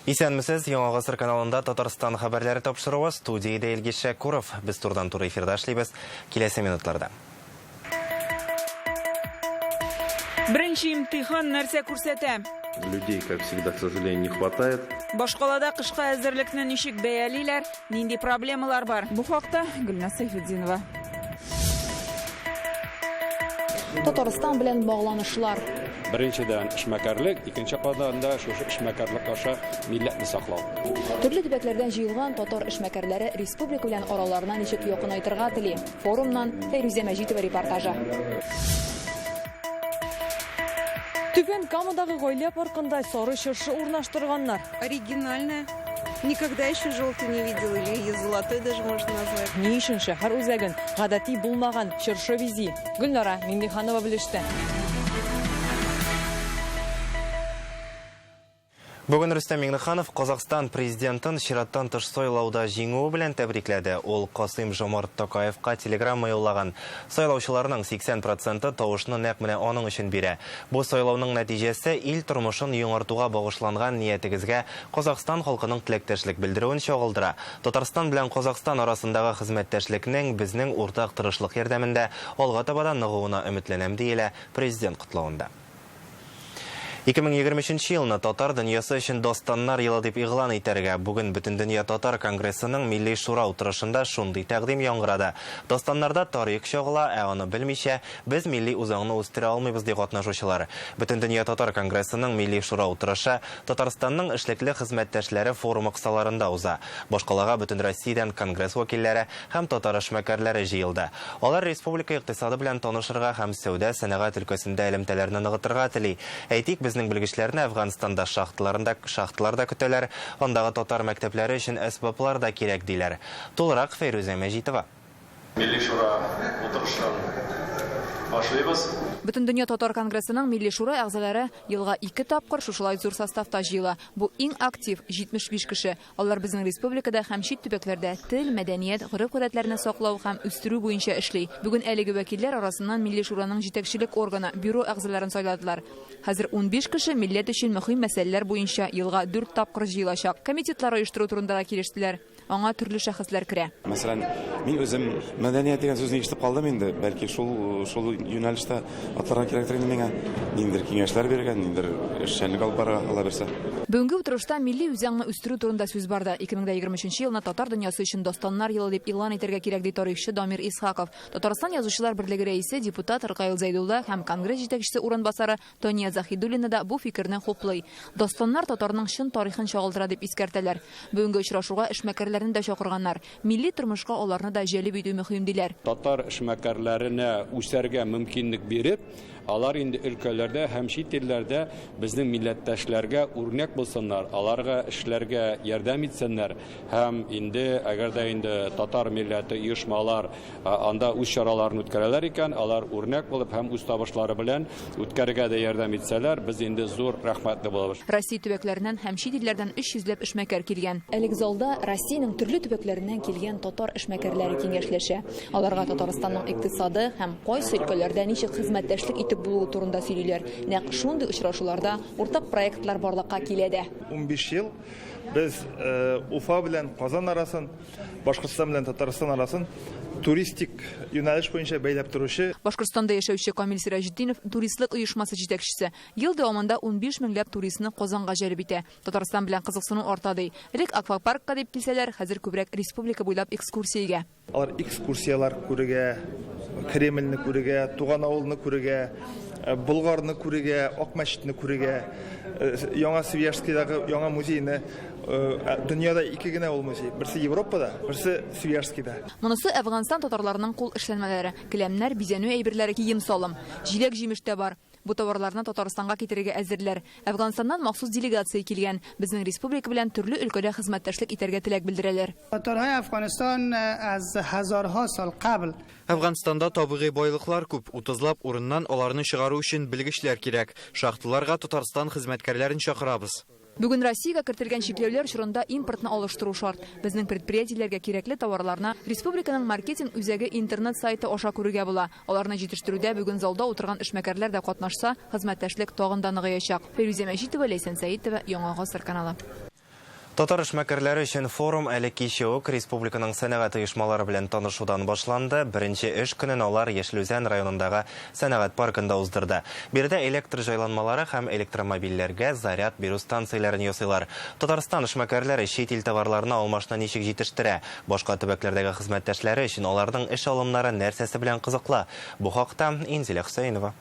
Исәнмесез, Яңа Гасыр каналында Татарстан хәбәрләре тапшыруы студияда Илгиз Шәкуров. Без турдан туры эфирда эшлибез. Киләсе минутларда. Беренче имтихан нәрсә күрсәтә? Людей, как всегда, к сожалению, не хватает. Башкалада кышка әзерлекне ничек бәялиләр, нинди проблемалар бар? Бу хакта Гөлназ Сайфетдинова. Татарстан белән багланышлар. Беренчедән эшмәкәрлек, икенче каданда шушы эшмәкәрлек аша милләтне саклау. Төрле төбәкләрдән җыелган татар эшмәкәрләре республика белән араларына ничек якынайтырга тели. Форумнан Фәйрүзә Мәҗитова репортажы. Түбән Камадагы гаилә паркында сары чыршы урнаштырганнар. Оригинальная. Никогда еще желтый не видел, или золотой даже можно назвать. Ни өчен шәһәр үзәген гадәти булмаган чыршы визи. Гөлнара Миңнеханова белеште. Бүген Рөстәм Миңнеханов Казакстан президентын чираттан тыш сайлауда җиңүе белән тәбрикләде. Ул Касым-Жомарт Токаевка телеграмма юллаган. Сайлаучыларның 80% тавышны нәкъ менә аның өчен бирә. Бу сайлауның нәтиҗәсе ил тормышын яңартуга багышланган ниятегезгә Казакстан халкының теләктәшлек белдерүен чагылдыра. Татарстан белән Казакстан арасындагы хезмәттәшлекнең безнең уртак тырышлык ярдәмендә алга таба ныгуына өметләнәм диелә президент котлавында. 2023 елны татар дөньясы өчен достаннар елы дип игълан итәргә бүген Бөтендөнья татар конгрессының милли шура утырышында шундый тәкъдим яңгырады. Достаннарда тарих чагыла, аны белмичә без милли үзаңны үстерә алмыйбыз ди катнашучылар. Бөтендөнья татар конгрессының милли шура утырышы Татарстанның эшлекле хезмәттәшләре форумы кысаларында уза. Башкалага бөтен Россиядән конгресс вәкилләре һәм татар эшмәкәрләре җыелды. Алар республика икътисады белән танышырга һәм сәүдә сәнәгать өлкәсендә элемтәләрне ныгытырга тели. Әйтик, безнең белгечләрне Әфганстанда шахталарда көтәләр, андагы татар мәктәпләре өчен әсбаплар да кирәк диләр. Тулырак Фәйрүзә Мәҗитова. Милли шура утырышын башлыйбыз. Бөтендөнья татар конгрессының милли шура әгъзалары елга 2 тапкыр шушылай зур составта җыела. Бу иң актив 75 кеше. Алар безнең республикада һәм чит төбәкләрдә тел, мәдәният, гореф-гадәтләрне саклау һәм үстерү буенча эшли. Бүген әлеге вәкилләр арасыннан милли шураның җитәкчелек органы бюро әгъзаларын сайладылар. Хәзер 15 кеше милләт өчен мөһим мәсьәләләр буенча елга 4 тапкыр җыелачак. Комитетлар оештыру турында килештеләр. Аңа төрле шәхесләр керә. Мәсәлән, мин үзем мәдәният дигән сүзне ишетеп калдым инде. Бәлки шул юнәлештә атларга кирәктер инде миңа. Ниндер киңәшләр биргән, ниндер эшчәнлек алып барырга ала берсә. Бүгенге утырышта милли үзаңны үстерү турында сүз барды. 2023 елны татар дөньясы өчен достаннар елы дип игълан итәргә кирәк ди тарихчы Дамир Исхаков. Татарстан язучылар берлеге рәисе депутат Рыкаил Зәйдулла һәм конгресс җитәкчесе урынбасары Тония Захидуллина да бу фикерне хуплый. Достаннар татарның чын тарихын чагылдыра дип искәртәләр. Бүгенге очрашуга эшмәкәрләрне дә чакырганнар. Милли тормышка аларны да җәлеп итү мөһим диләр. Татар эшмәкәрләренә үсәргә мөмкинлек биреп, алар инде өлкәләрдә һәм чит илләрдә безнең милләттәшләргә үрнәк булсыннар, аларга эшләргә ярдәм итсеннәр һәм инде әгәр дә инде татар милләте оешмалар анда үз чараларын үткәрәләр икән, алар үрнәк булып һәм үз табышлары белән үткәрергә дә ярдәм итсәләр, без инде зур рәхмәтле булабыз. Россия төбәкләреннән һәм чит илләрдән 300ләп эшмәкәр килгән. Әлеге залда Россиянең төрле төбәкләреннән килгән татар эшмәкәрләре киңәшләшә. Аларга Татарстанның икътисады һәм кайсы өлкәләрдә ничек хезмәттәшлек итеп булуы турында сөйлиләр. Нәкъ шундый очрашуларда уртак проектлар барлыкка килә дә. 15 ел без Уфа белән Казан арасын, Башкортстан белән Татарстан арасын туристик юнәлеш буенча бәйләп торучы. Башкортстанда яшәүче Камил Сираҗетдинов туристлык оешмасы җитәкчесе. Ел дәвамында 15 меңләп туристны Казанга җәлеп итә. Татарстан белән кызыксыну арта ди. Элек аквапаркка дип килсәләр, хәзер күбрәк республика буйлап экскурсиягә. Алар экскурсиялар күрергә, Кремльне күрергә, Туган авылны күрергә, Булгарны күрергә, Ак мәчетне күрергә, Яңа Свияжскийдагы яңа музейны. Дөньяда 2 генә ул музей. Берсе Европада, берсе Свияжскийда. Монысы Әфганстан татарларының кул эшләнмәләре, келәмнәр, бизәнү әйберләре, кием салым, җиләк җимештә бар. Бу товарларны Татарстанга китерергә әзерләр. Әфганстаннан махсус делегация килгән. Безнең республика белән төрле өлкәдә хезмәттәшлек итәргә теләк белдерәләр. Әфганстанда табигый байлыклар күп, 30лап урыннан аларны чыгару өчен белгечләр кирәк. Шахталарга Татарстан хезмәткәрләрен чакырабыз. Бүген Россиягә кертелгән чикләүләр чорында импортны алыштыру шарт. Безнең предприятиеләргә кирәкле товарларны республиканың маркетинг үзәге интернет сайты аша күрергә була. Аларны җитештерүдә бүген залда утырган эшмәкәрләр дә катнашса, хезмәттәшлек тагын да ныгыячак. Фәйрүзә Мәҗитова, Ләйсән Сәитова, Яңа Гасыр каналы. Татар эшмәкәрләре өчен форум әле кичә үк республиканың сәнәгать оешмалары белән танышудан башланды. Беренче эш көнен алар Яшелүзән районындагы сәнәгать паркында уздырды. Биредә электр җайланмалары һәм электромобильләргә заряд бирү станцияләрен ясыйлар. Татарстан эшмәкәрләре чит ил товарларына алмашны ничек җитештерә? Башка төбәкләрдәге хезмәттәшләре өчен аларның эш алымнары нәрсәсе белән кызыклы? Бу хакта Инзилә Хөсәенова.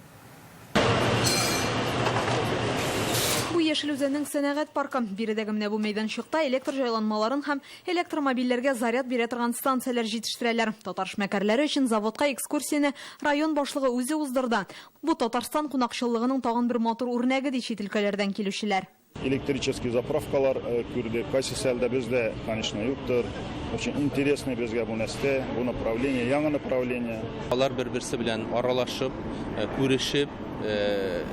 Яшелүзәннең сәнәгать паркы биредәге менә бу мәйданчыкта электр җайланмаларын һәм электромобильләргә заряд бирә торган станцияләр җитештерәләр. Татар эшмәкәрләре өчен заводка экскурсияне район башлыгы үзе уздырды. Бу Татарстан кунакчыллыгының тагын бер матур үрнәге ди чит өлкәләрдән килүчеләр. Электрический заправкалар күрдек, кассиселдә бездә, конечно, юктыр. Очень интересный безгә бу нәрсә, бу направление, яңа направление. Алар бер-берсе белән аралашып, күрешеп,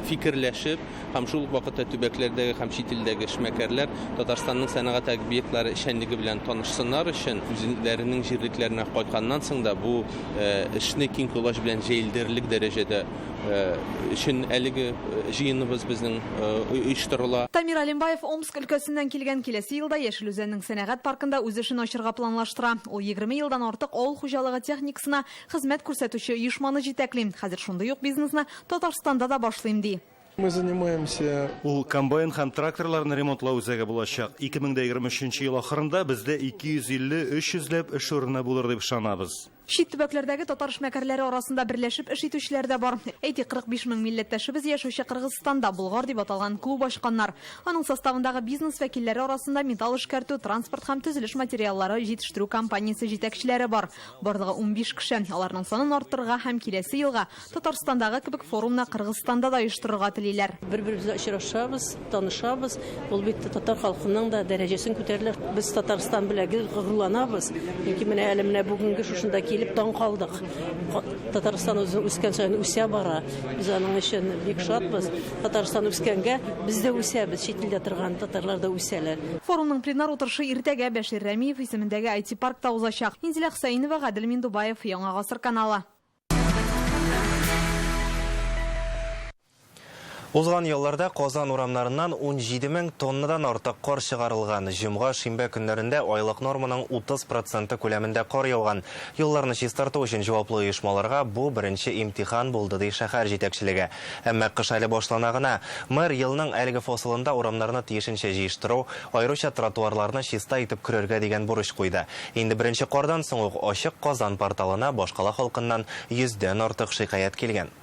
фикерләшеп, һәм шул ук вакытта төбәкләрдәге һәм чит илдәге эшмәкәрләр Татарстанның сәнәгать объектлары эшчәнлеге белән танышсыннар өчен үзләренең җирлекләренә кайтканнан соң да бу эшне киң колаш белән җәелдерлек дәрәҗәдә өчен әлеге җыеныбыз безнең оештырыла. Тамир Алимбаев Омск өлкәсеннән килгән, киләсе елда Яшелүзәннең сәнәгать паркында үз эшен ачырга планлаштыра. Ул 20 елдан артык авыл хуҗалыгы техникасына хезмәт күрсәтүче оешманы җитәкли. Хәзер шундый ук бизнесны Татарстанда да башлыйм ди. Мы занимаемся... Ул комбайн һәм тракторларны ремонтлау үзәге булачак. 2023 ел ахырында бездә 250-300 ләп эш урыны булыр дип ышанабыз. Чит төбәкләрдәге татар эшмәкәрләре арасында берләшеп эш итүчеләр дә бар. Әйтик, 45 мең милләттәшебез яшәүче Кыргызстанда Болгар дип аталган клуб ачканнар. Аның составындагы бизнес вәкилләре арасында металл эшкәртү, транспорт һәм төзелеш материаллары җитештерү компаниясе җитәкчеләре бар. Барлыгы 15 кеше. Аларның санын арттырырга һәм киләсе елга Татарстандагы кебек форумны Кыргызстанда да оештырырга телиләр. Бер-беребезгә очрашабыз, танышабыз. Ул бит татар халкының да дәрәҗәсен күтәрелер. Без Татарстан белән горурланабыз. Чөнки менә әле менә бүгенге шушында килеп таң калдык. Татарстан үскән саен үсә бара. Без аның өчен бик шатбыз. Татарстан үскәнгә без дә үсәбез. Чит илдә торган татарлар да үсәләр. Форумның пленар утырышы иртәгә Бәшир Рәмиев исемендәге IT паркта узачак. Инзилә Хөсәенова, Гадел Миндубаев, Яңа гасыр каналы. Узган елларда Казан урамнарыннан 17 мең тоннадан артык кар чыгарылган. Җомга, шимбә көннәрендә айлык норманың 30% күләмендә кар яуган. Юлларны чистарту өчен җаваплы оешмаларга бу беренче имтихан булды ди шәһәр җитәкчелеге. Әмма кыш әле башлана гына. Мэр елның әлеге фасылында урамнарны тиешенчә җыештыру, аеруча тротуарларны чиста итеп көрергә дигән бурыч куйды. Инде беренче кардан соң ук ачык Казан порталына башкала халкыннан 100дән артык шикаят килгән.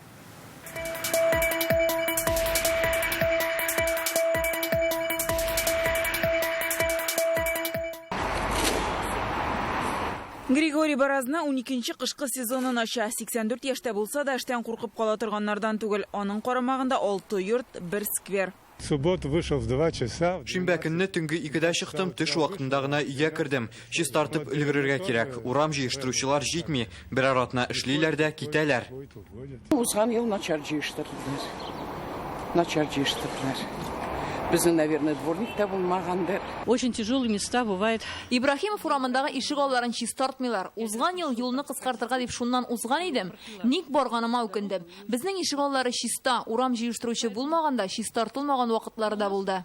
Григорий Баразна 12-нче кышкы сезонын ача. 84 яшьтә булса да эштән куркып кала торганнардан түгел. Аның карамагында 6 йорт, 1 сквер. Субботу вышел в 2 часа. Шимбә көнне төнге 2дә чыктым, төш вакытында гына өйгә кердем. Чистартып өлгерергә кирәк. Урам җыештыручылар җитми, бер аратна эшлиләр дә китәләр. Узган ел начар җыештырдылар. Начар җыештырдылар. Безнең, наверное, дворник та булмагандыр. Очень тяжелые места бывает. Ибрахимов урамындагы ишек алларын чистартмыйлар. Узган ел юлны кыскартырга дип шуннан узган идем. Ник барганыма үкендем. Безнең ишек аллары чиста, урам җыештыручы булмаганда чистартылмаган вакытлары да булды.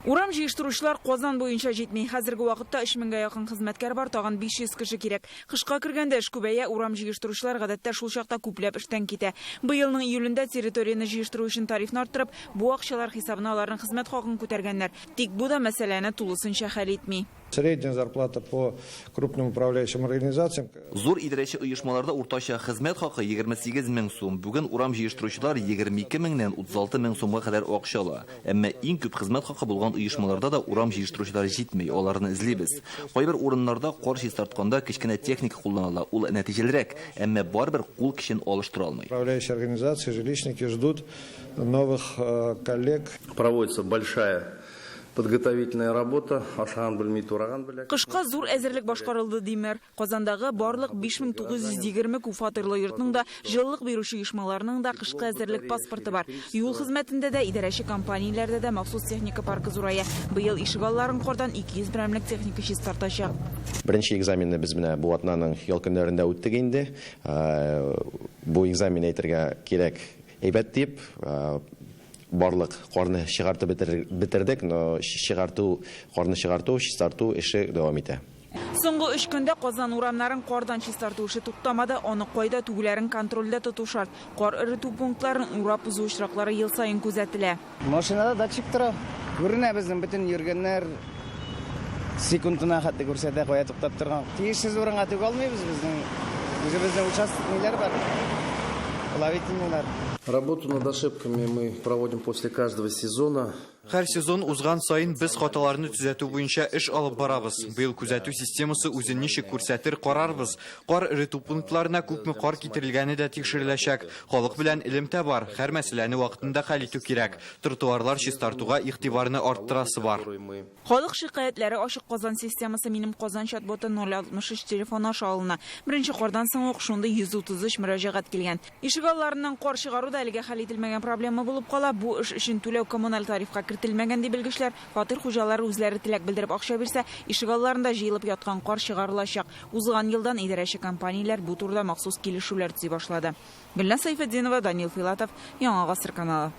Урам җыештыручылар Казан буенча җитми. Хәзерге вакытта 3000-га якын хезмәткәр бар, тагын 500 кеше кирәк. Кышка кергәндә эш күбәя, урам җыештыручылар гадәттә шул чакта күпләп эштән китә. Быелның июлендә территорияны җыештыру өчен тарифны арттырып, бу акчалар хисабына аларның хезмәт хакын күтәргәннәр. Тик бу да мәсьәләне тулысынча хәл итми. Средняя зарплата по крупным управляющим организациям. Зур идарәче оешмаларда уртача хезмәт хакы 28 мең сум. Бүген урам җыештыручылар 22 меңнән 36 мең сумга кадәр акча ала. Әмма иң күп хезмәт хакы булган оешмаларда да урам җыештыручылар җитми. Аларны эзлибез. Кайбер урыннарда кар чистартканда кечкенә техника кулланыла. Ул нәтиҗәлерәк, әмма барбер кул кешен алыштыра алмый. Управляющие организации, жилищники ждут новых коллег. Проводится большая подготовительная работа. Ашаган белми, тураган белә. Кышка зур әзерлек башкарылды димер. Казандагы барлык 5920 күп фатирлы йортның да, җылылык бирүче оешмаларның да кышкы әзерлек паспорты бар. Юл хезмәтендә дә, идарәче компанияләрдә дә махсус техника паркы зурая. Быел ишек алларын кардан 200 берәмлек техника чистартачак. Беренче экзаменны без менә бу атнаның ял көннәрендә үттек инде. Бу экзамен әйтергә кирәк әйбәт дип барлык корны чыгартып битердек, но корны чыгарту, чистарту эше дәвам итә. Соңгы 3 көндә Казан урамнарын кардан чистарту эше туктамады, аны кайда түгүләрен контрольдә тоту шарт. Кар эритү пунктларын урап узу очраклары ел сайын күзәтелә. Машинада датчик тора. Күренә безнең бөтен йөргәннәр секундына хәтта күрсәтә, кая туктап торган. Тиешсез урынга түгә алмыйбыз безнең участокнилар бар. Ловительныйлар. Работу над ошибками мы проводим после каждого сезона. Һәр сезон узган сайын без хаталарны төзәтү буенча эш алып барабыз. Быел күзәтү системасы үзен ничек күрсәтер карарбыз. Кар эритү пунктларына күпме кар китерелгәне дә тикшереләчәк. Халык белән элемтә бар. Һәр мәсьәләне вакытында хәл итү кирәк. Тротуарлар чистартуга игътибарны арттырасы бар. Халык шикаятләре ачык Казан системасы минем Казан чат-боты 063 телефон аша алына. Беренче кардан соң ук шундый 133 мөрәҗәгать килгән. Ишегалларыннан кар чыгару да әлегә хәл ителмәгән проблема булып кала. Бу эш өчен түләү коммуналь тарифка кертелмәгән дип белгечләр. Фатир хуҗалары үзләре теләк белдереп акча бирсә, ишегалларында җыелып яткан кар чыгарылачак. Узган елдан идарәче компанияләр бу турыда махсус килешүләр төзи башлады. Гөлназ Сайфетдинова, Данил Филатов, Яңа Гасыр каналы.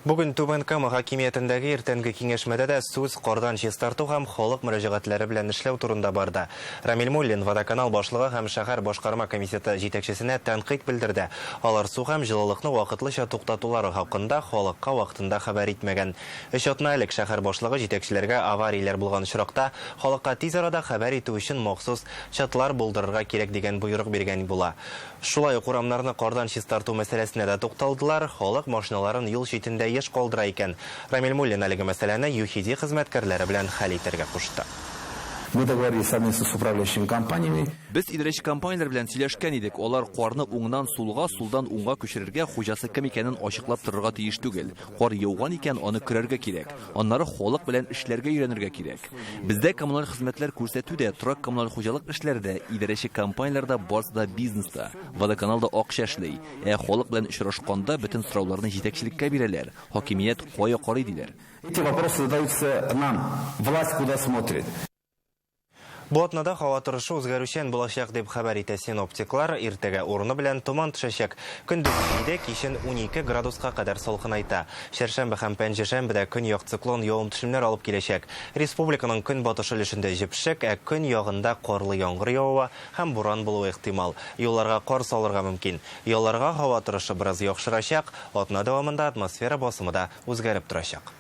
Бүген Түбән Кама хакимиятендәге иртәнге киңәшмәдә дә сүз кардан чистарту һәм халык мөрәҗәгатьләре белән эшләү турында барды. Рамил Муллин Водоканал башлыгы һәм шәһәр башкарма комитеты җитәкчесенә тәнкыйть белдерде. Алар су һәм җылылыкны вакытлыча туктатулары хакында халыкка вакытында хәбәр итмәгән. Эш атналык шәһәр башлыгы җитәкчеләргә аварияләр булган очракта халыкка тиз арада хәбәр итү өчен махсус чатлар булдырырга кирәк дигән буйрык биргән була. Шулай ук урамнарны кардан чистарту мәсьәләсенә дә тукталдылар. Халык машиналарын юл читендә еш калдыра икән. Рамил Муллин әлеге мәсьәләне ЮХИДИ хезмәткәрләре белән хәл итәргә кушты. Мы договорились совместно с управляющими компаниями. Без идарәче компанияләр белән сөйләшкән идек. Алар карны уңнан сулга, сулдан уңга күчерергә хуҗасы кем икәнен ачыклап торырга тиеш түгел. Кар яуган икән, аны көрәргә кирәк. Аннары халык белән эшләргә өйрәнергә кирәк. Бездә коммуналь хезмәтләр күрсәтүдә, торак коммуналь хуҗалык эшләрдә, идарәче компанияләрдә, барсында бизнеста, Водоканалда акча эшли. Халык белән очрашканда бөтен сорауларны җитәкчелеккә бирәләр. Хакимият кая карый диләр. Эти вопросы задаются нам. Власть куда смотрит? Бу атнада һава торышы үзгәрүчән булачак дип хәбәр итә синоптиклар. Иртәгә урыны белән туман төшәчәк. Көндез 7, кичен 12 градуска кадәр салкынайта. Чәршәмбе һәм пәнҗешәмбедә көньяк циклон явым-төшемнәр алып киләчәк. Республиканың көнбатыш өлешендә җепшек, көн ягында карлы яңгыр явуы һәм буран булуы ихтимал. Юлларга кар салырга мөмкин. Юлларга һава торышы бераз яхшырачак. Атна дәвамында атмосфера басымы да үзгәреп торачак.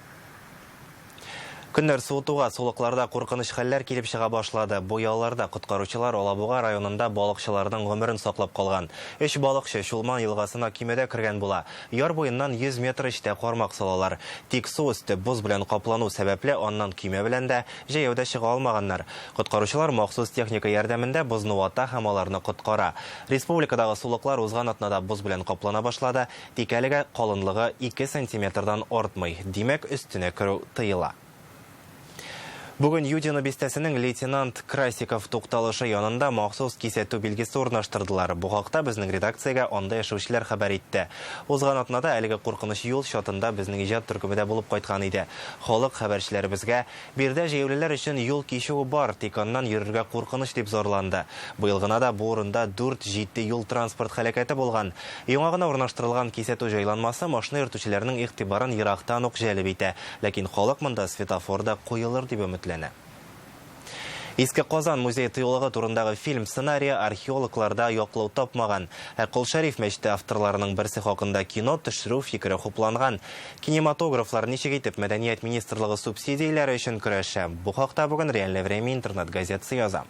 Көннәр суытуга, сулыкларда куркыныч хәлләр килеп чыга башлады. Бу ялларда коткаручылар Алабуга районында балыкчыларның гомерен саклап калган. 3 балыкчы Шулман елгасына көймәдә кергән була. Яр буеннан 100 метр эчтә кармак салалар. Тик су өсте боз белән каплану сәбәпле аннан көймә белән дә җәяүдә чыга алмаганнар. Коткаручылар махсус техника ярдәмендә бозны вата һәм аларны коткара. Республикадагы сулыклар узган атнада боз белән каплана башлады. Тик әлегә калынлыгы 2 сантиметрдан артмый. Димәк, өстенә керү тыела. Бүген Юдино бистәсенең лейтенант Красиков тукталышы янында махсус кисәтү билгесе урнаштырдылар. Бу хакта безнең редакциягә анда яшәүчеләр хәбәр итте. Узган атнада әлеге куркыныч юл чатында безнең иҗат төркемендә булып кайткан иде. Халык хәбәрчеләребезгә бирдә җәяүлеләр өчен юл кичүе бар, тик аннан йөрергә куркыныч дип зарланды. Быел гына да бу урында 4-7 юл транспорт һәлакәте булган. Яңа гына урнаштырылган кисәтү җайланмасы машина йөртүчеләрнең игътибарын ерактан ук җәлеп итә. Ләкин халык монда светофорда куелыр дип өмет. Иске Казан музей тыюлыгы турындагы фильм сценарии археологларда яклау тапмаган. Кол Шәриф мәчете авторларының берсе хакында кино төшерү фикере хупланган. Кинематографлар ничек итеп мәдәният министрлыгы субсидияләре өчен көрәшә. Бу хакта бүген Реальное время интернет газетасы яза.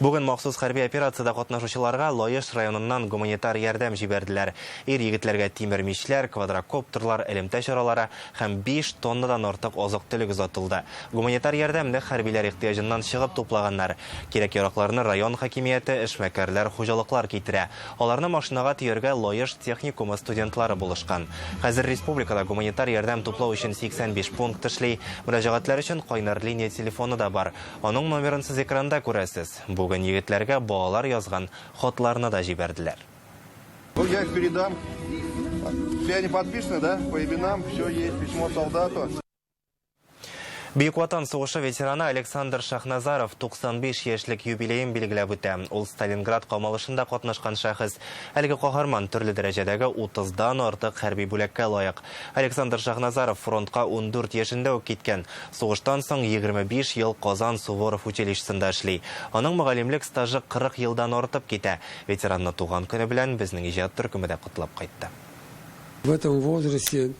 Бүген махсус хәрби операциядә катнашучыларга Лоеш районыннан гуманитар ярдәм җибәрделәр. Ир-егетләргә тимер мичләр, квадрокоптерлар, элемтә чаралары һәм 5 тоннадан артык азык-төлек озатылды. Гуманитар ярдәмне хәрбиләр ихтыяҗыннан чыгып туплаганнар. Кирәк-яракларны район хакимияте, эшмәкәрләр, хуҗалыклар китерә. Аларны машинага төяргә Лоеш техникумы студентлары булышкан. Хәзер республикада гуманитар ярдәм туплау өчен 85 пункт эшли. Мөрәҗәгатьләр өчен кайнар линия телефоны да бар. Аның номерын сез экранда күрәсез. Бүген егетләргә балалар язган хатларны да җибәрделәр. Я их передам. Все они подписаны, да? По именам, все есть, письмо солдату. Бүйік Ватан соғышы ветераны Александр Шахназаров 95 яшьлек юбилейін белгіләп үтә. Ул Сталинград қамалышында катнашкан шәхес. Әлеге каһарман төрле дәрәҗәдәге 30-дан артык хәрби бүләккә лайык. Александр Шахназаров фронтка 14 яшендә үк киткән. Сугыштан соң 25 ел Казан Суворов училищесында эшли. Аның мөгаллимлек стажы 40 елдан артып китә. Ветеранны туган көне белән безнең иҗат төркеме дә котлап кайтты. В этом возрасте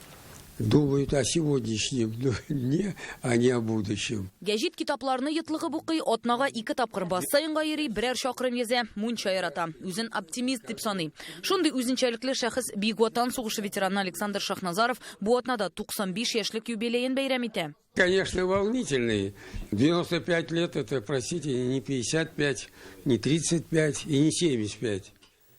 думают о сегодняшнем дне, а не о будущем. Гәҗит китапларны йытлыгы букый, атнага 2 тапкыр бассейнга йөри, берәр чакрым йөзә, мунча ярата. Үзен оптимист дип саный. Шундый үзенчәлекле шәхес Бөек Ватан сугышы ветераны Александр Шахназаров бу атнада 95 яшьлек юбилейын бәйрәм итә. Конечно, волнительный. 95 лет это, простите, не 55, не 35 и не 75.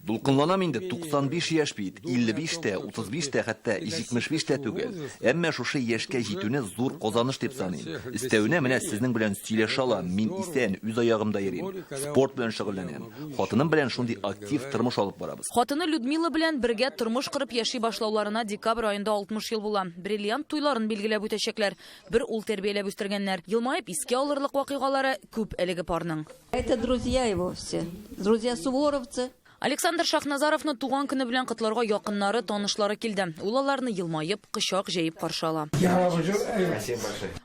Дулкынланам инде 95 яшь бит, 55-тә, 35-тә, хәтта 75-тә түгел. Әмма шушы яшькә җитүне зур казаныш дип саныйм. Истәүнә менә сезнең белән сөйләшә алам, мин исән, үз аягымда йөрим. Спорт белән шөгыльләнәм. Хатыным белән шундый актив тормыш алып барабыз. Хатыны Людмила белән бергә тормыш кырып яши башлауларына декабрь аенда 60 ел була. Бриллиант туйларын билгеләп үтәчәкләр. Бер ул тәрбияләп үстергәннәр. Елмаеп искә алырлык вакыйгалары күп әлеге парның. Это друзья его все. Друзья суворовцы. Александр Шахназаровны туган көне белән котларга якыннары, танышлары килде. Ул аларны елмаеп, кычак җәеп каршы ала.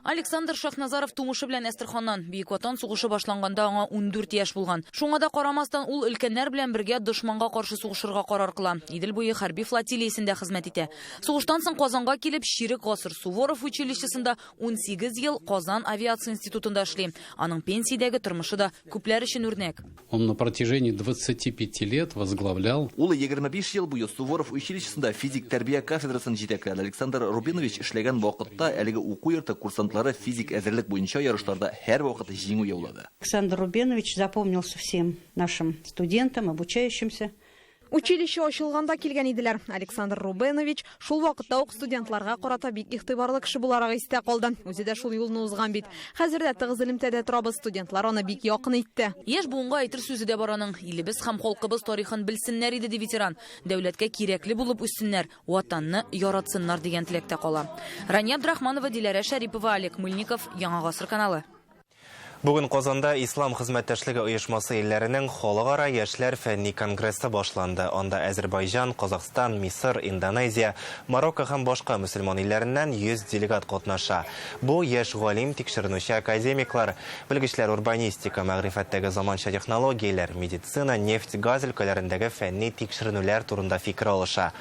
Александр Шахназаров тумышы белән Әстерханнан. Бөек Ватан сугышы башланганда аңа 14 яшь булган. Шуңа да карамастан ул өлкәннәр белән бергә дошманга каршы сугышырга карар кыла. Идел буе хәрби флотилиясендә хезмәт итә. Сугыштан соң Казанга килеп, Ширек гасыр Суворов училищесында 18 ел Казан авиация институтында эшли. Аның пенсиядәге тормышы да күпләр өчен үрнәк. Он на протяжении 25 лет возглавлял. Ул 25 ел буе Суворов училищесында физик тәрбия кафедрасын җитәкләде. Александр Рубинович эшләгән вакытта әлеге уку йорты курсантлары физик әзерлек буенча ярышларда һәр вакыт җиңү яулады. Александр Рубинович запомнился всем нашим студентам, обучающимся. Училище ачылганда килгән иделәр. Александр Рубенович шул вакытта ук студентларга карата бик игътибарлы кеше буларак истә калды. Үзе дә шул юлны узган бит. Хәзердә тыгыз элемтәдә торабыз, студентлар аны бик якын итте. Яшь буынга әйтер сүзе дә бар аның. Илебез һәм халкыбыз тарихын белсеннәр иде ди ветеран. Дәүләткә кирәкле булып үссеннәр, ватанны яратсыннар дигән теләктә кала. Рания Абдрахманова, Диләрә Шәрипова, Олег Мыльников, Яңа гасыр каналы. Бүген Казанда Ислам хезмәттәшлеге оешмасы илләренең халыкара яшьләр фәнни конгрессы башланды. Анда Азербайҗан, Казакстан, Мисыр, Индонезия, Марокко һәм башка мөселман илләреннән 100 делегат катнаша. Бу яшь галим, тикшеренүче академиклар, белгечләр урбанистика, мәгърифәттәге заманча технологияләр, медицина, нефть, газ өлкәләрендәге фәнни тикшеренүләр турында фикер алыша.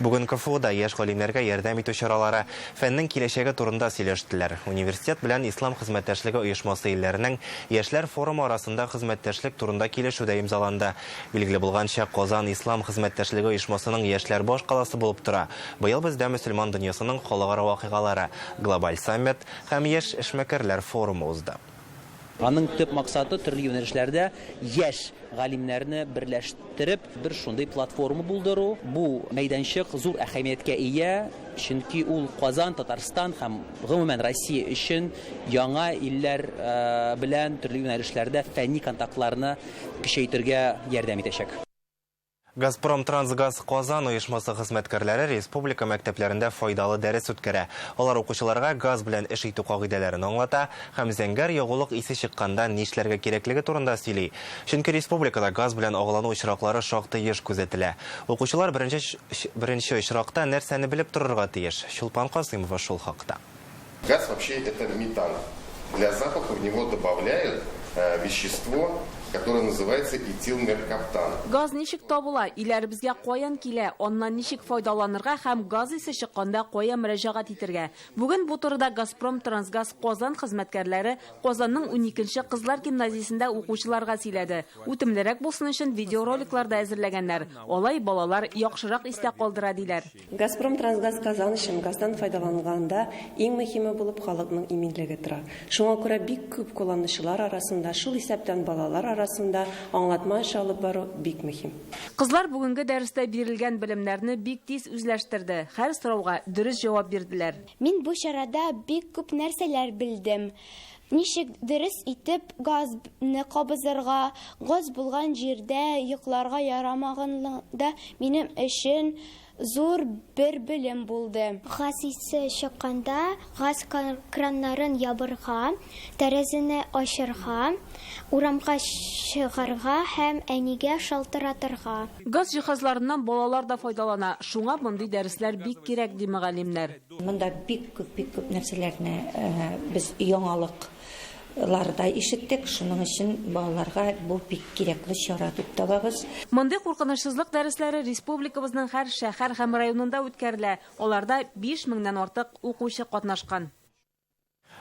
Бүген КФУда яшь галимнәргә ярдәм итү чаралары, фәннең киләчәге турында сөйләштеләр. Университет белән Ислам хезмәттәшлеге оешмасы илләренең яшьләр форумы арасында хезмәттәшлек турында килешүдә имзаланды. Билгеле булганча, Казан Ислам хезмәттәшлеге оешмасының яшьләр баш каласы булып тора. Быел бездә мөселман дөньясының халыкара вакыйгалары, глобаль саммит һәм яшь эшмәкәрләр форумы узды. Аның төп максаты төрле юнәлешләрдә яшь галимнәрне берләштереп, бер шундый платформа булдыру. Бу мәйданчык зур әһәмияткә ия, чөнки ул Казан, Татарстан һәм гомумән Россия өчен яңа илләр белән төрле юнәлешләрдә фәнни контактларны көчәйтергә ярдәм итәчәк. Газпром Трансгаз Казан оешмасы хезмәткәрләре республика мәктәпләрендә файдалы дәрес үткәрә. Алар укучыларга газ белән эш итү кагыйдәләрен аңлата һәм зәңгәр ягулык исе чыкканда нишләргә кирәклеге турында сөйли. Чөнки республикада газ белән агылану очраклары шактый еш күзәтелә. Укучылар беренче очракта нәрсәне белеп торырга тиеш. Чулпан Касыймова шул хакта. Газ вообще это метан. Для запаха в него добавляют вещество, которое называется этилмеркаптан. Газ ничек табыла, иләребезгә каян килә, аннан ничек файдаланырга һәм газ исе чыкканда кая мөрәҗәгать итәргә. Бүген бу турыда Газпром Трансгаз Казан хезмәткәрләре Казанның 12нче кызлар гимназиясендә укучыларга сөйләде. Үтемлерәк булсын өчен видеороликлар да әзерләгәннәр. Алай балалар яхшырак истә калдыра диләр. Газпром Трансгаз Казан өчен газдан файдаланганда иң мөһиме булып халыкның иминлеге тора. Шуңа күрә бик күп кулланучылар арасында, шул исәптән балалар арасында аңлатма эше алып бару бик мөһим. Кызлар бүгенге дәрестә бирелгән белемнәрне бик тиз үзләштерде. Һәр сорауга дөрес җавап бирделәр. Мин бу чарада бик күп нәрсәләр белдем. Ничек дөрес итеп газны кабызырга, газ булган җирдә йокларга ярамаганлыгында минем өчен зур бер белем булды. Газ исе чыкканда, газ краннарын ябырга, тәрәзәне ачырга, урамга чыгарга һәм әнигә шалтыратырга. Газ җиһазларыннан балалар да файдалана. Шуңа мондый дәресләр бик кирәк ди мөгаллимнәр. Монда бик күп нәрсәләрне без яңалыкларда ишеттек. Шуның өчен балаларга бу бик кирәкле чара дип табабыз. Мондый куркынычсызлык дәресләре республикабызның һәр шәһәр һәм районында үткәрелә. Аларда 5000-нән артык укучы катнашкан.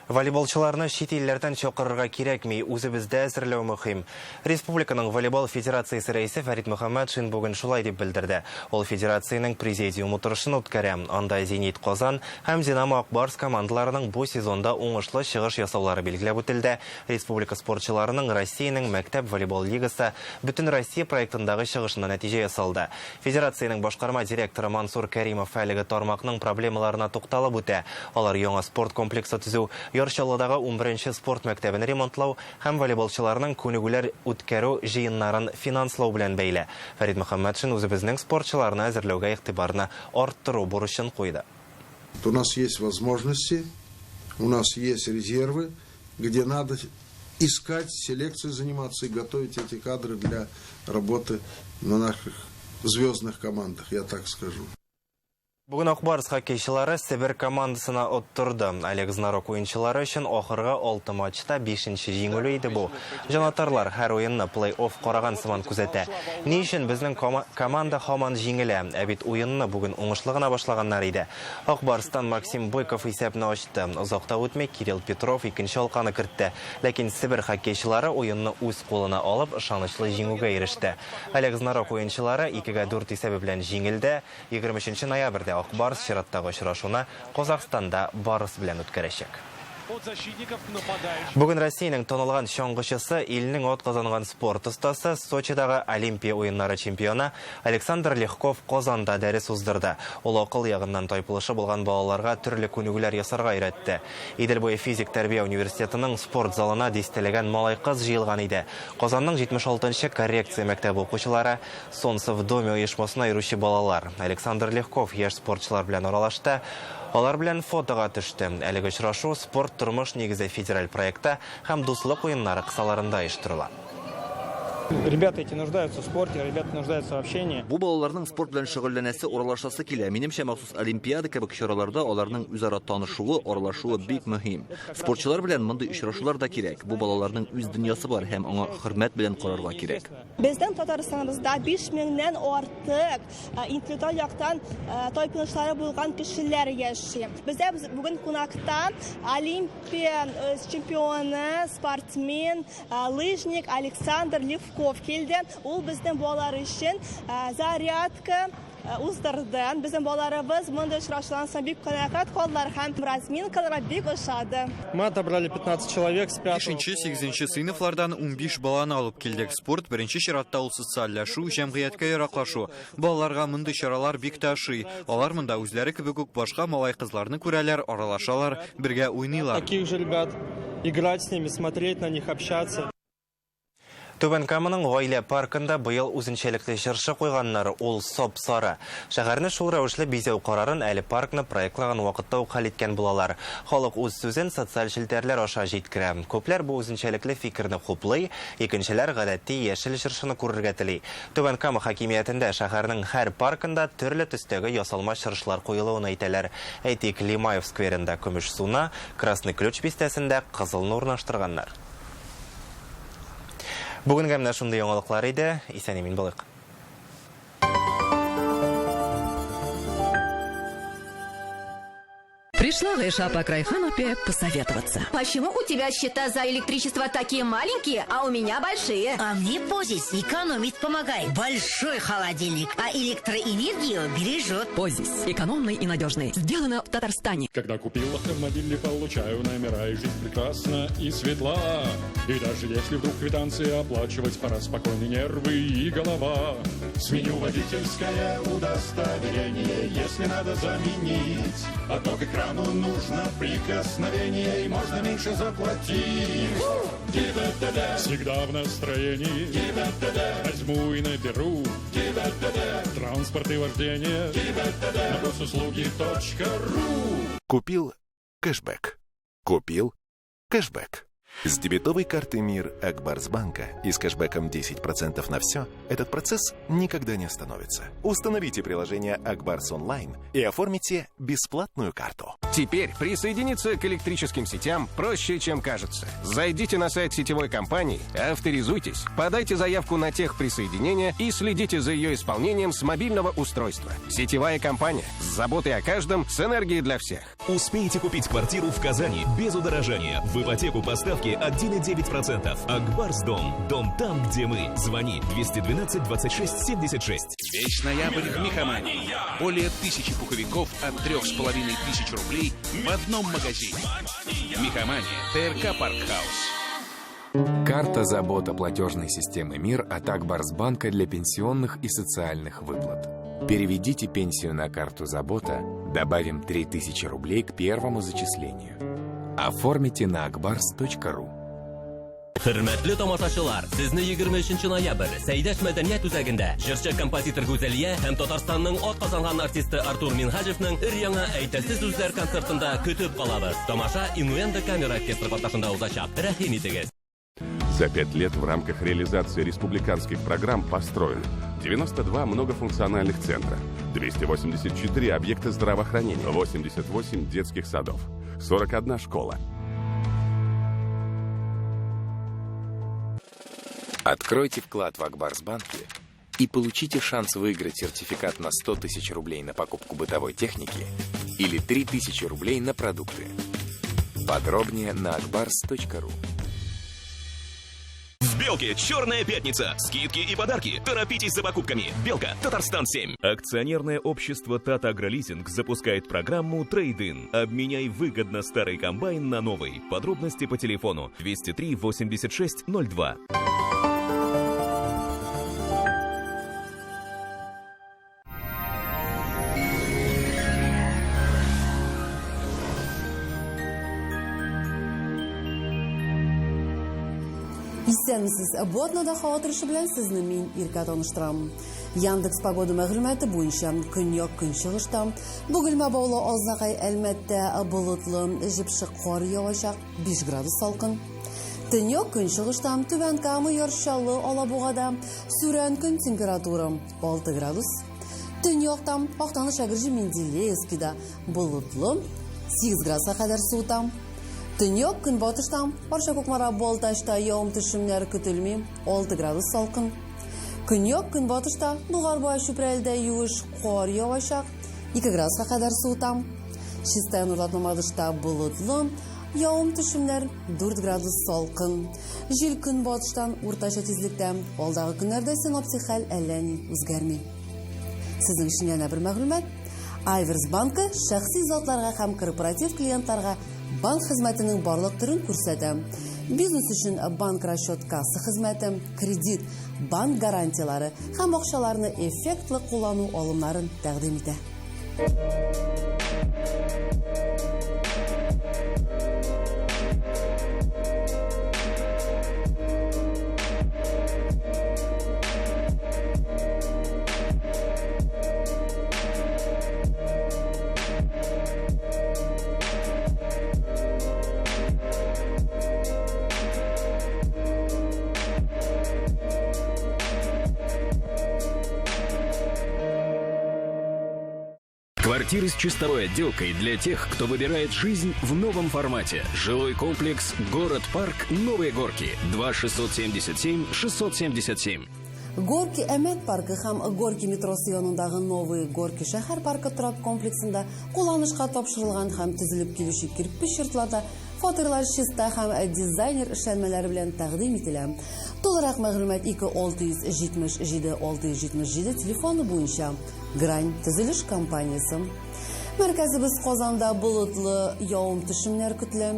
Волейболчыларны чит илләрдән чакырырга кирәкми, үзебездә әзерләү мөһим. Республиканың волейбол федерациясе рәисе Фәрит Мөхәммәтшин бүген шулай дип белдерде. Ул федерацияның президиум утырышын үткәрә. Анда Зенит Казан һәм Динамо Акбарс командаларының бу сезонда уңышлы чыгыш ясаулары билгеләп үтелде. Республика спортчыларының Россиянең мәктәп волейбол лигасы Бөтен Россия проектындагы чыгышына нәтиҗә ясалды. Федерацияның башкарма директоры Мансур Кәримов әлеге тармакның проблемаларына тукталып үтә. Алар яңа спорт комплексы төзү, Ярчалыдагы 11-нче спорт мәктәбен ремонтлау һәм волейболчыларның күнегүләр үткәрү җыеннарын финанслау белән бәйле. Фәрит Мөхәммәтшин үзебезнең спортчыларны әзерләүгә игътибарны арттыру бурычын куйды. У нас есть возможности, у нас есть резервы, где надо искать, селекцией заниматься и готовить эти кадры для работы на наших звездных командах, я так скажу. Бүген Акбарс хоккейчылары Себер командасына оттырды. Олег Знарок уенчылары өчен ахыргы 6 матчта 5-нче җиңүле иде бу. Җанатарлар һәр уенны плей-офф караган сыман күзәтә. Ни өчен безнең команда һаман җиңелә? Ә бит уенны бүген уңышлы гына башлаганнар иде. Акбарстан Максим Бойков исәпне ачты. Озакта үтмәй Кирилл Петров икенче алканы кертте. Ләкин Себер хоккейчылары уенны үз кулына алып, ышанычлы җиңүгә иреште. Олег Знарок уенчылары 2-4 исәбе белән җиңелде. 23 ноябрьдә Акбарс чираттагы очрашуны Казакстанда Барыс белән үткәрәчәк. Бүген Россиянең танылган чаңгычысы, илнең атказанган спорт остасы, Сочидагы Олимпия уеннары чемпионы Александр Легков Казанда дәрес уздырды. Ул акыл ягыннан тайпылышы булган балаларга төрле күнегүләр ясарга өйрәтте. Идел буе физик тәрбия университетының спорт залына дистәләгән малай-кыз җыелган иде. Казанның 76-нчы коррекция мәктәбе укучылары, Солнцев доме оешмасына йөрүче балалар. Александр Легков яшь спортчылар белән аралашты. Алар белән фотога төште. Әлеге очрашу спорт тормыш нигезе федераль проекты һәм дуслык уеннары кысаларында оештырыла. Ребята эти нуждаются в спорте, ребята нуждаются в общении. Бу балаларның спорт белән шөгыльләнәсе, аралашасы килә. Минемчә, махсус олимпиада кебек чараларда аларның үзара танышуы, аралашуы бик мөһим. Спортчылар белән мондый очрашулар да кирәк. Бу балаларның үз дөньясы бар һәм аңа хөрмәт белән карарга кирәк. Безнең Татарстаныбызда 5000-нән артык интеллектуаль яктан тайпылышлары булган кешеләр яши. Бездә бүген кунакта Олимпия чемпионы, спортсмен, лыжник Александр Левков келді. Ул безнең балалар өчен зарядка уздырды. Безнең балаларыбыз монда очрашулардан соң бик канәгать калдылар һәм разминкаларга бик ошады. Мы отобрали 15 человек с 5-8 сыйныфлардан 15 баланы алып килдек. Спорт беренче чиратта ул социальләшү, җәмгыятькә яраклашу. Балаларга мондай чаралар бик ташый. Алар монда үзләре кебек үк башка малай-кызларны күрәләр, аралашалар, бергә уйныйлар. Таких же ребят, играть с ними, смотреть на них, общаться. Түбән Каманың гаилә паркында быел үзенчәлекле җыршы куйганнары ул сап-сары. Шәһәрне шул рәвешле бизәү карарын әле паркны проектлаган вакытта ук хәл иткән булалар. Халык үз сүзен социаль челтәрләр аша җиткерә. Күпләр бу үзенчәлекле фикерне хуплый, икенчеләр гадәти яшел җыршыны күрергә тели. Түбән Кама хакимиятендә шәһәрнең һәр паркында төрле төстәге ясалма җыршлар куелуын әйтәләр. Әйтик, Лимаев скверында көмеш суна, Красный ключ бистәсендә кызылны урнаштырганнар. Бүгенге менә шундый яңалыклар иде. Исән-имин булыйк. Пришла Гайша по Крайханупе посоветоваться. Почему у тебя счета за электричество такие маленькие, а у меня большие? А мне Позис экономить помогает. Большой холодильник, а электроэнергию бережет. Позис. Экономный и надежный. Сделано в Татарстане. Когда купил автомобиль, получаю номера, и жизнь прекрасна и светла. И даже если вдруг квитанции оплачивать, пора спокойные нервы и голова. Сменю водительское удостоверение, если надо заменить. А то к экрану нужно прикосновение, и можно меньше заплатить. Всегда в настроении. Возьму и наберу. Транспорт транспорт и вождение на госуслуги.ру. Купил кэшбэк. Купил кэшбэк. С дебетовой карты МИР Акбарсбанка и с кэшбэком 10% на все этот процесс никогда не остановится. Установите приложение Акбарс онлайн и оформите бесплатную карту. Теперь присоединиться к электрическим сетям проще, чем кажется. Зайдите на сайт сетевой компании, авторизуйтесь, подайте заявку на техприсоединение и следите за ее исполнением с мобильного устройства. Сетевая компания с заботой о каждом, с энергией для всех. Успейте купить квартиру в Казани без удорожания. В ипотеку по ставке 1,9%. Акбарсдом. Дом там, где мы. Звони 212 26 76. Весь ноябрь в Мехамании. Более 1000 пуховиков от 3500 рублей в одном магазине. Мехамания. ТРК Паркхаус. Карта забота платежной системы МИР от Акбарсбанка для пенсионных и социальных выплат. Переведите пенсию на карту забота, добавим 3000 рублей к первому зачислению. Оформите на akbars.ru. Hürmetli tomoshachilar, sizni 23 noyabr Saydash madaniyat uzagida jurchi kompozitor Go'zaliya ham Tataristonning ot qozongan artisti Artur Minhajevning ir-yangi aytasiz so'zlar konsertida kutib qolamiz. Tomosha Innuendo kamera orkestri qatnashida o'tacak. Rahim etingiz. За 5 лет в рамках реализации республиканских программ построено 92 многофункциональных центра, 284 объекта здравоохранения, 88 детских садов, 41 школа. Откройте вклад в Акбарсбанке и получите шанс выиграть сертификат на 100 000 рублей на покупку бытовой техники или 3000 рублей на продукты. Подробнее на akbars.ru. В Белке черная пятница. Скидки и подарки. Торопитесь за покупками. Белка, Татарстан-7. Акционерное общество Тата Агролизинг запускает программу Трейд-ин. Обменяй выгодно старый комбайн на новый. Подробности по телефону 203 86 02. Исәнмесез, бу атнада һава торышы белән сезне мин Ирка таныштырам. Яндекс погода мәгълүматы буенча көньяк-көнчыгышта Бөгелмә баулы Азнакай Әлмәттә болытлы, җепшек кар явачак, 5 градус салкын. Төньяк-көнчыгышта Түбән Кама ярчалы Алабугада сүрән көн температура 6 градус. Төньякта Актаныш Әгерҗе Менделеевскида болытлы 8 градуска кадәр суыта. Төньяк көнбатышта Арча Кукмара Балтачта явым-төшемнәр көтелми 6 градус салкын. Көньяк көнбатышта Булгарбай Чүпрәлдә юеш кар явачак 2 градуска кадәр суыта. Чистая Нурлатмамадышта болытлы, явым-төшемнәр 4 градус салкын. Җил көнбатыштан уртача тизлектә алдагы көннәрдә синоптик хәл әллә ни үзгәрми. Сезнең өчен яңа бер мәгълүмат. Айверс банкы шәхси затларга һәм корпоратив клиентларга банк хезмәтенең барлык төрен күрсәтә. Бизнес өчен банк расчет касса хезмәте, кредит, банк гарантиялары һәм акчаларны эффектлы куллану алымнарын тәкъдим итә. Квартиры с чистовой отделкой для тех, кто выбирает жизнь в новом формате. Жилой комплекс «Город-парк. Новые горки». 2-677-677. Горки Әмәт паркы һәм Горки метросы янындагы Новые Горки шәһәр паркы торак комплексында кулланышка тапшырылган һәм төзелеп килүче кирпеч йортларда фатирлар чиста һәм дизайнер эшләнмәләре белән тәкъдим ителә. Толырак мәгълүмат 2677-677 телефоны буенча. Грань төзелеш компаниясе. Мәркәзебез Казанда болытлы, явым-төшемнәр көтелә.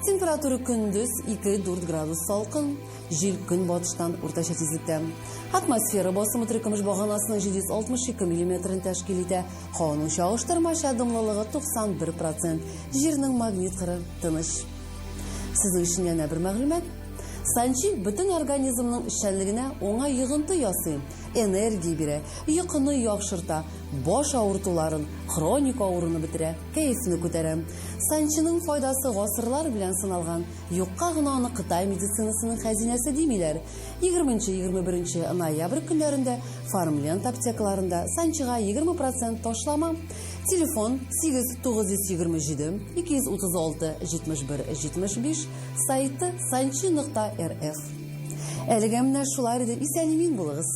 Температура көндез 2-4 градус салкын. Җил көнбатыштан уртача тизлектә. Атмосфера басымы төркемеш баганасының 762 мм тәшкил итә. Һаваның чагыштырмача дымлылыгы 91%. Җирнең магнит кыры тыныч. Сезнең өчен яңа бер мәгълүмат. Санчи бүтін организмның эшчәнлегенә оңай йогынты ясый, энергия бирә, йокыны яхшырта, баш авыртуларын, хроник авыруны бетерә, кәефне күтәрә. Санчының файдасы гасырлар белән сыналган. Юкка гына аны Кытай медицинасының хәзинәсе димиләр. 20-21 ноябрь көннәрендә Фармленд аптекаларында Санчыга 20% ташлама. Телефон 8-937-236-71-75, сайты sanchi.rf. Әлегә менә шулай иде, исән-имин булыгыз.